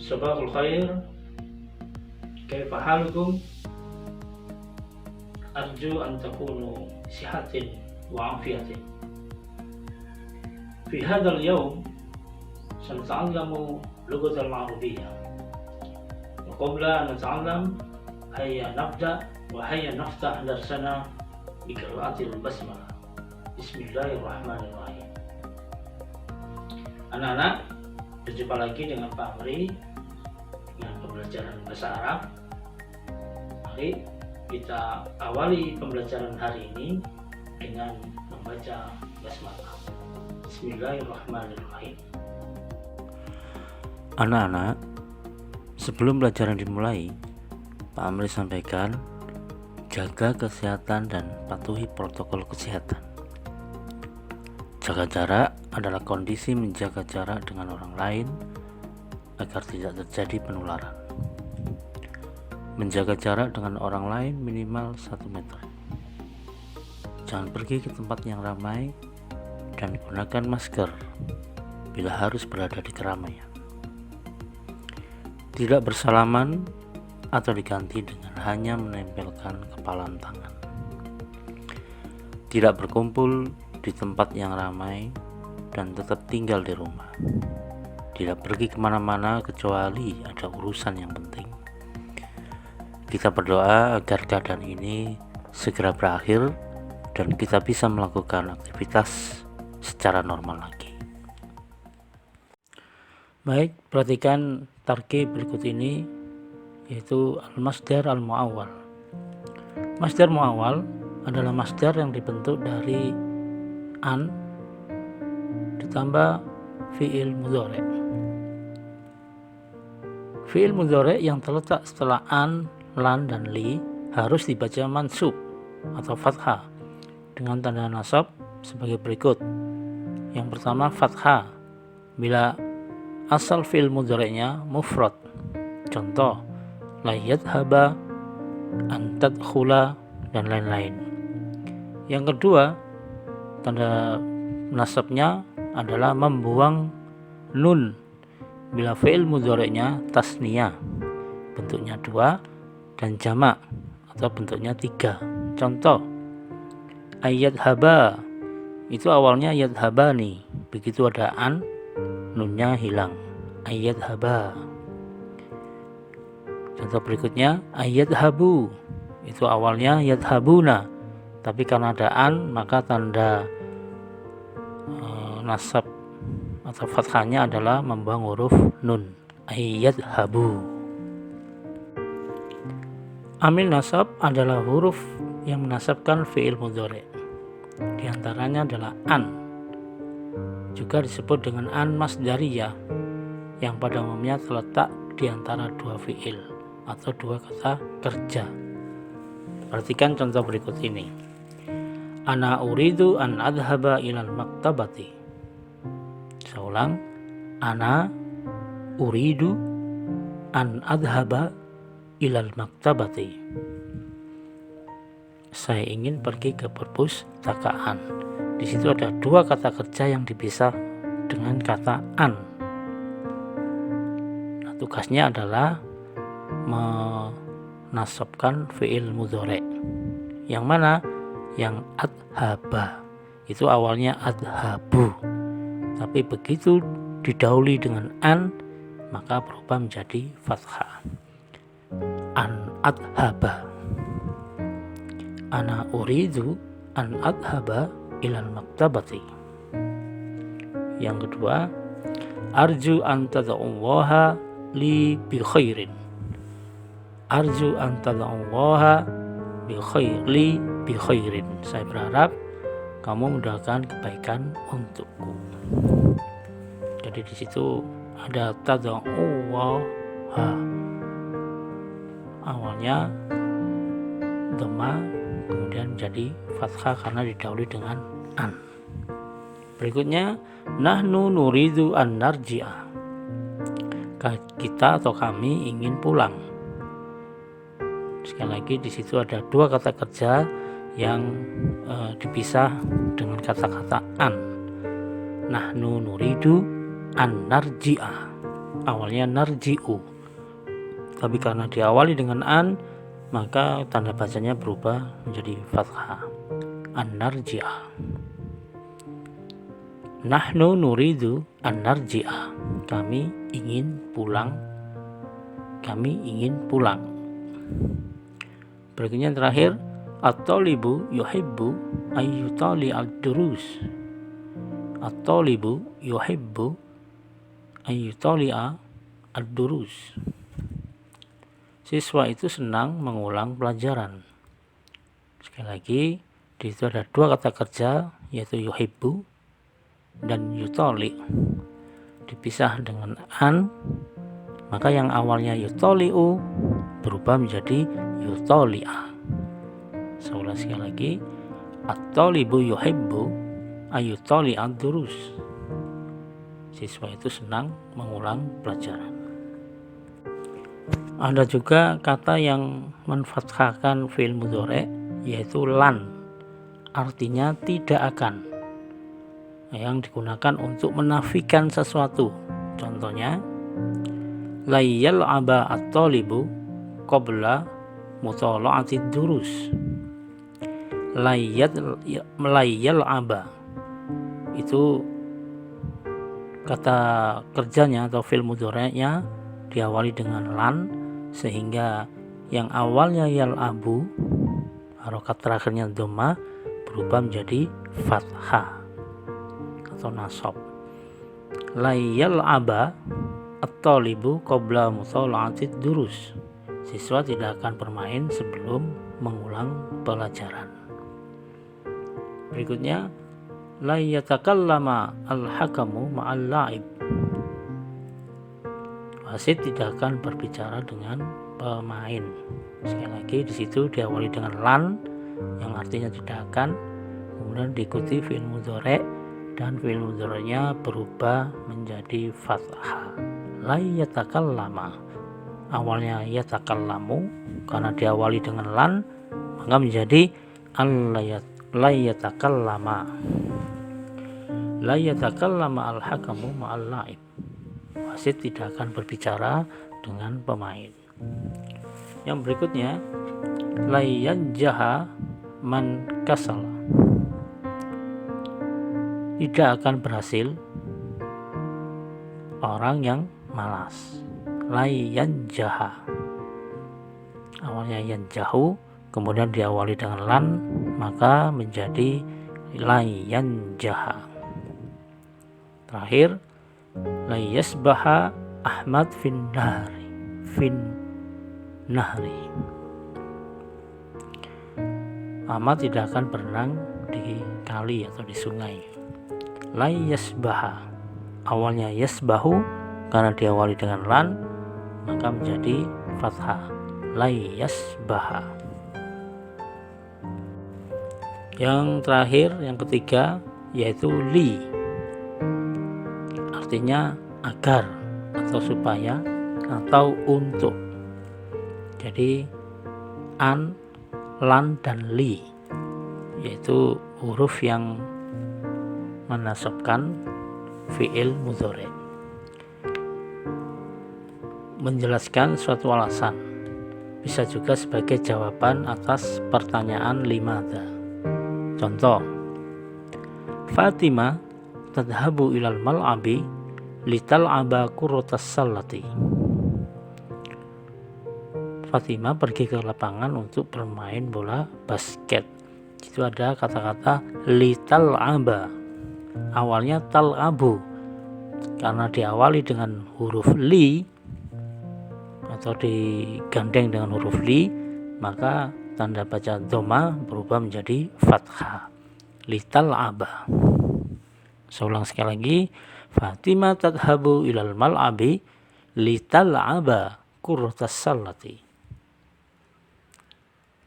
Sabahul khair, kaifa halukum? Arju an takunu sihatin wa afiyatin. Fi hadzal yawm sanata'allamu lughatal arabiyyah. Wa qabla an nata'allam, hayya nabda wa hayya naftah darsana bi qira'atil basmalah. Bismillahirrahmanirrahim. Anak-anak, berjumpa lagi dengan Pak Amri dengan pembelajaran bahasa Arab. Mari kita awali pembelajaran hari ini dengan membaca basmalah. Bismillahirrahmanirrahim. Anak-anak, sebelum pelajaran dimulai, Pak Amri sampaikan, jaga kesehatan dan patuhi protokol kesehatan. Jaga jarak adalah kondisi menjaga jarak dengan orang lain agar tidak terjadi penularan. Menjaga jarak dengan orang lain minimal 1 meter. Jangan pergi ke tempat yang ramai dan gunakan masker bila harus berada di keramaian. Tidak bersalaman atau diganti dengan hanya menempelkan kepalan tangan. Tidak berkumpul di tempat yang ramai dan tetap tinggal di rumah. Tidak pergi kemana-mana kecuali ada urusan yang penting. Kita berdoa agar keadaan ini segera berakhir dan kita bisa melakukan aktivitas secara normal lagi. Baik, perhatikan tarkib berikut ini, yaitu al-masdar al-mu'awwal. Masdar mu'awwal adalah masdar yang dibentuk dari an ditambah fi'il mudhari'. Fi'il mudhari' yang terletak setelah an, lan, dan li harus dibaca mansub atau fathah dengan tanda nasab sebagai berikut. Yang pertama fathah bila asal fi'il mudhari'nya mufrad. Contoh la yadhhaba, an tadkhula, dan lain-lain. Yang kedua, tanda nasabnya adalah membuang nun bila fi'il mudhari'nya tasniyah, bentuknya 2, dan jamak atau bentuknya 3. Contoh ayyadhaba, itu awalnya yadhabani, begitu ada an, nunnya hilang, ayyadhaba. Contoh berikutnya ayyadhabu, itu awalnya yadhabuna, tapi karena ada an maka tanda nasab atau fathahnya adalah membuang huruf nun, ayyadhabu. Amil nasab adalah huruf yang menasabkan fi'il mudhari'. Di antaranya adalah an, juga disebut dengan an masdariyah, yang pada umumnya terletak di antara 2 fi'il atau 2 kata kerja. Perhatikan contoh berikut ini. Ana uridu an adhaba ilal maktabati. Saya ulang. Ana uridu an adhaba ilal maktabati. Saya ingin pergi ke perpustakaan. Di situ ada 2 kata kerja yang dipisah dengan kata an. Nah, tugasnya adalah menasabkan fi'il mudhari'. Yang mana? Yang adhaba, itu awalnya adhabu, tapi begitu didahului dengan an maka berubah menjadi fathah, an adhaba. Ana uridu an adhaba ilal maktabati. Yang kedua, arju an tad'ullaha li bi khairin. Arju an tad'ullaha bi khairin. Saya berharap kamu mendoakan kebaikan untukku. Jadi di situ ada tad'ullaha, awalnya dhamma kemudian jadi fathah karena didahului dengan an. Berikutnya nahnu nuridu an narji'a. Kita atau kami ingin pulang. Sekali lagi di situ ada 2 kata kerja yang dipisah dengan kata-kata an. Nahnu nuridu an narji'a. awalnya narji'u, tapi karena diawali dengan an maka tanda bacanya berubah menjadi fathah, an-narji'ah. Nahnu nuridu an-narji'ah, kami ingin pulang, kami ingin pulang. Berikutnya terakhir, at-talibu yuhibbu ayyutali ad-durus, at-talibu yuhibbu ayyutali ad-durus, siswa itu senang mengulang pelajaran. Sekali lagi, di situ ada dua kata kerja, yaitu yuhibbu dan yutali, dipisah dengan an, maka yang awalnya yutali'u berubah menjadi yutali'a. Seulang sekali lagi, at-talibu yuhibbu ayyutali ad-durus, siswa itu senang mengulang pelajaran. Ada juga kata yang menfathahkan fi'il mudhari', yaitu lan, artinya tidak akan, yang digunakan untuk menafikan sesuatu. Contohnya, la yal'aba at-talibu qabla mutala'atid durus. La yal'aba itu kata kerjanya atau fi'il mudhari'nya diawali dengan lan, sehingga yang awalnya yal'abu, harokat terakhirnya dhamma, berubah menjadi fathah atau nasab. La yal'aba at-talibu qabla mutala'atid durus, siswa tidak akan bermain sebelum mengulang pelajaran. Berikutnya, la yatakallama al-hakamu ma'al la'ib, wasit tidak akan berbicara dengan pemain. Sekali lagi, di situ diawali dengan lan yang artinya tidak akan, kemudian diikuti fi'il mudhari' dan fi'il mudhari'nya berubah menjadi fathah. La yatakallama, awalnya yatakallamu, karena diawali dengan lan maka menjadi la yatakallama. La yatakallama al-hakamu ma'al la'ib, wasit tidak akan berbicara dengan pemain. Yang berikutnya, la yanjaha man kasala, tidak akan berhasil orang yang malas. La yanjaha, awalnya yanjahu, kemudian diawali dengan lan maka menjadi la yanjaha. Terakhir, la yasbaha Ahmad fin nahri, Ahmad tidak akan berenang di kali atau di sungai. La yasbaha, awalnya yasbahu, karena diawali dengan lan maka menjadi fathah, la yasbaha. Yang terakhir, yang ketiga, yaitu li, artinya agar atau supaya atau untuk. Jadi an, lan, dan li, yaitu huruf yang menasabkan fi'il mudhari', menjelaskan suatu alasan, bisa juga sebagai jawaban atas pertanyaan limadha. Contoh, Fatimah tadhabu ilal mal'abi lital'aba kurratas sallati, Fatimah pergi ke lapangan untuk bermain bola basket. Itu ada kata-kata lital'aba, awalnya tal'abu, karena diawali dengan huruf li atau digandeng dengan huruf li, maka tanda baca dhamma berubah menjadi fathah, lital'aba. Seulang sekali lagi, Fatimah tadhabu ilal mal'abi lital'aba kurratas sallati.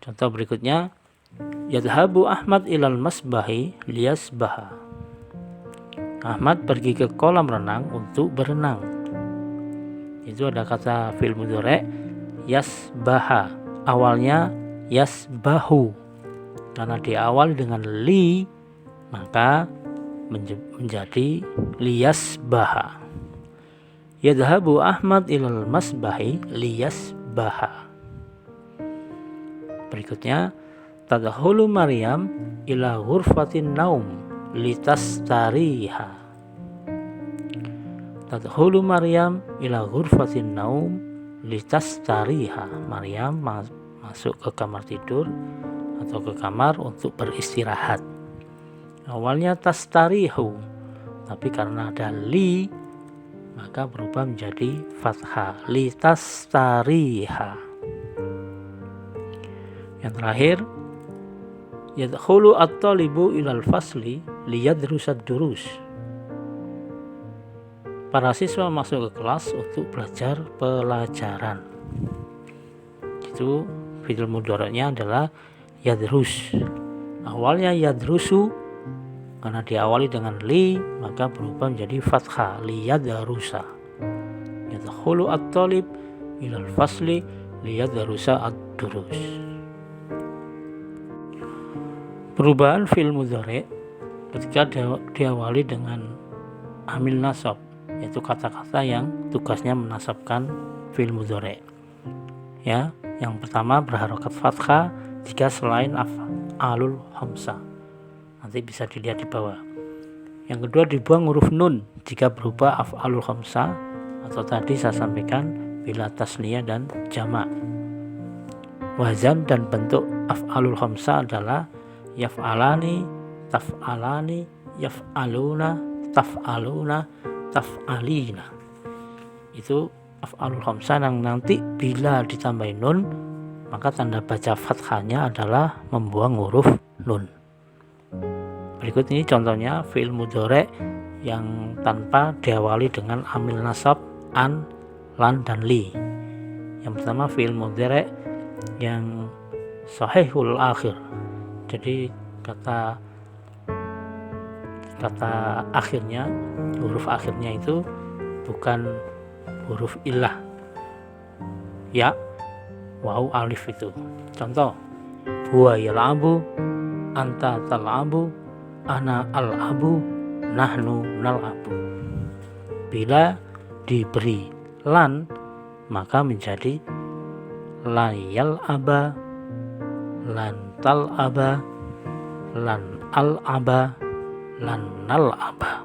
Contoh berikutnya, yadhabu Ahmad ilal masbahi liyasbaha, Ahmad pergi ke kolam renang untuk berenang. Itu ada kata fi'il mudhari' yasbaha, awalnya yasbahu, karena diawali dengan li maka menjadi liyasbaha. Yadhabu Ahmad ilal masbahi liyasbaha. Berikutnya, tadkhulu Maryam ila ghurfatin naum litastariha. Tadkhulu Maryam ila ghurfatin naum litastariha. Maryam masuk ke kamar tidur atau ke kamar untuk beristirahat. Awalnya tastarihu, tapi karena ada li maka berubah menjadi fathah, litastariha. Yang terakhir, yadkhulu at-talibu ilal fasli liyadrusad durus. Para siswa masuk ke kelas untuk belajar pelajaran. Itu fi'il mudhari'nya adalah yadrus. Awalnya yadrusu, karena diawali dengan li maka berubah menjadi fathah, liyadrusa. Yadkhulu at-talib ilal fasli liyadrusa ad-durus. Perubahan fi'il mudhari' ketika diawali dengan amil nasab, yaitu kata-kata yang tugasnya menasabkan fi'il mudhari'. Ya, yang pertama berharokat fathah jika selain af'alul khamsah. Nanti bisa dilihat di bawah. Yang kedua, dibuang huruf nun jika berupa af'alul khamsah, atau tadi saya sampaikan bila tasniyah dan jamak. Wazan dan bentuk af'alul khamsah adalah yaf'alani, taf'alani, yaf'aluna, taf'aluna, taf'alina. Itu af'alul khamsah yang nanti bila ditambahin nun maka tanda baca fathahnya adalah membuang huruf nun. Berikut ini contohnya fi'il mudhari' yang tanpa diawali dengan amil nasab an, lan, dan li. Yang pertama fi'il mudhari' yang sahihul akhir. Jadi kata akhirnya, huruf akhirnya itu bukan huruf illah, ya, waw, alif itu. Contoh, huwa yal'abu, anta tal'abu, ana al'abu, nahnu nal'abu. Bila diberi lan maka menjadi la yal'aba, lan tal'aba, lan al'aba, lan nal'aba.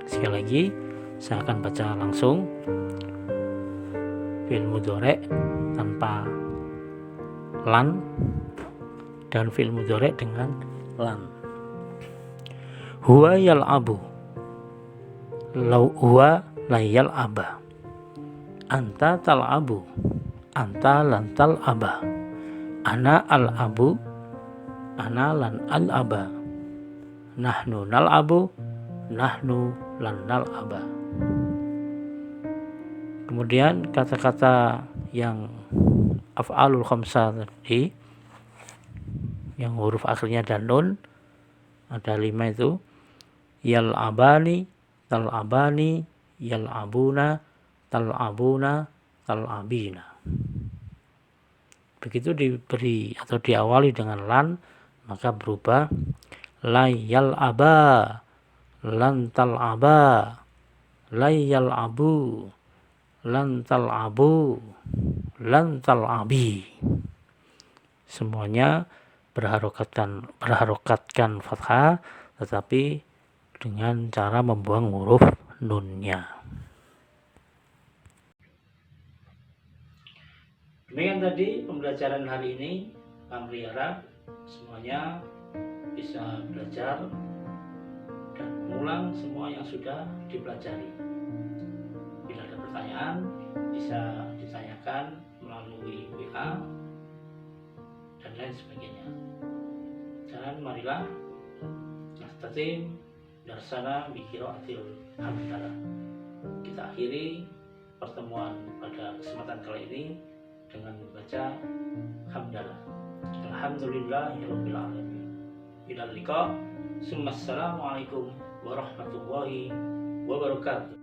Sekali lagi saya akan baca langsung fi'il mudhari' tanpa lan dan fi'il mudhari' dengan lan. Huwa yal'abu, law huwa la yal'aba. Anta tal'abu, anta lan tal'aba. Ana al'abu, ana lan al'aba. Nahnu nal'abu, nahnu lan nal'aba. Kemudian kata-kata yang af'alul khamsah tadi yang huruf akhirnya dan nun, ada 5 itu. Yal'abani, tal'abani, yal'abuna, tal'abuna, tal'abina. Begitu diberi atau diawali dengan lan maka berubah la yal'aba, lan tal'aba, la yal'abu, lan tal'abu, lan tal'abi. Semuanya berharokatkan fathah tetapi dengan cara membuang huruf nunnya. Demikian tadi pembelajaran hari ini. Kami harap semuanya bisa belajar dan mengulang semua yang sudah dipelajari. Bila ada pertanyaan bisa ditanyakan melalui WA dan lain sebagainya. Dan marilah nastatim darsana bi qiraatil hamdalah. Kita akhiri pertemuan pada kesempatan kali ini dengan membaca hamdalah. Alhamdulillahirabbil alamin. Ila liqa. Assalamualaikum warahmatullahi wabarakatuh.